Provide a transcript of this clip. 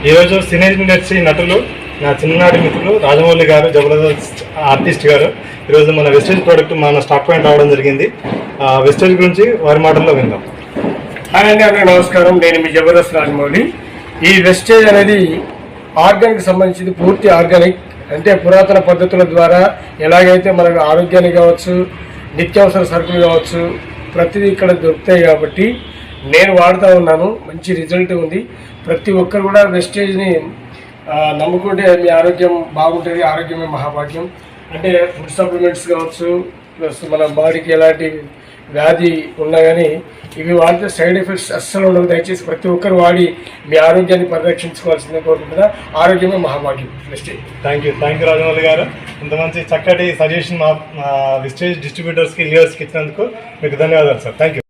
ఈరోజు cine industry నటులు నా చిన్ననాటి మిత్రులు రాజమౌళి గారు, జబర్దస్త్ ఆర్టిస్ట్ గారు ఈరోజు మన వెస్టేజ్ ప్రోడక్ట్ మన స్టాక్ పాయింట్ రావడం జరిగింది. వెస్టేజ్ గురించి వారి మాటల్లో విందాం. హాయ్ అండి, అందరికీ నమస్కారం. నేను మీ జబర్దస్త్ రాజమౌళి. ఈ వెస్టేజ్ అనేది ఆర్గానిక్ సంబంధించింది, పూర్తి ఆర్గానిక్. అంటే పురాతన పద్ధతుల ద్వారా ఎలాగైతే మనకు ఆరోగ్యానికి కావచ్చు, నిత్యావసర సరుకులు కావచ్చు, ప్రతిదీ ఇక్కడ దొరుకుతాయి. కాబట్టి నేను వాడుతూ ఉన్నాను, మంచి రిజల్ట్ ఉంది. ప్రతి ఒక్కరు కూడా వెస్టేజ్ని నమ్ముకుంటే మీ ఆరోగ్యం బాగుంటుంది. ఆరోగ్యమే మహాభాగ్యం. అంటే ఫుడ్ సప్లిమెంట్స్ కావచ్చు, ప్లస్ మన బాడీకి ఎలాంటి వ్యాధి ఉన్నా కానీ ఇవి వాడితే సైడ్ ఎఫెక్ట్స్ అస్సలు ఉండవు. దయచేసి ప్రతి ఒక్కరు వాడి మీ ఆరోగ్యాన్ని పరిరక్షించుకోవాల్సిందే కోరుకుంటున్నా. ఆరోగ్యమే మహాభాగ్యం. వెస్టేజ్. థ్యాంక్ యూ రాజమౌళి గారు. ఇంత మంచి చక్కటి సజెషన్ మా వెస్టేజ్ డిస్ట్రిబ్యూటర్స్కి, వ్యూవర్స్కి ఇచ్చినందుకు మీకు ధన్యవాదాలు సార్. Thank you.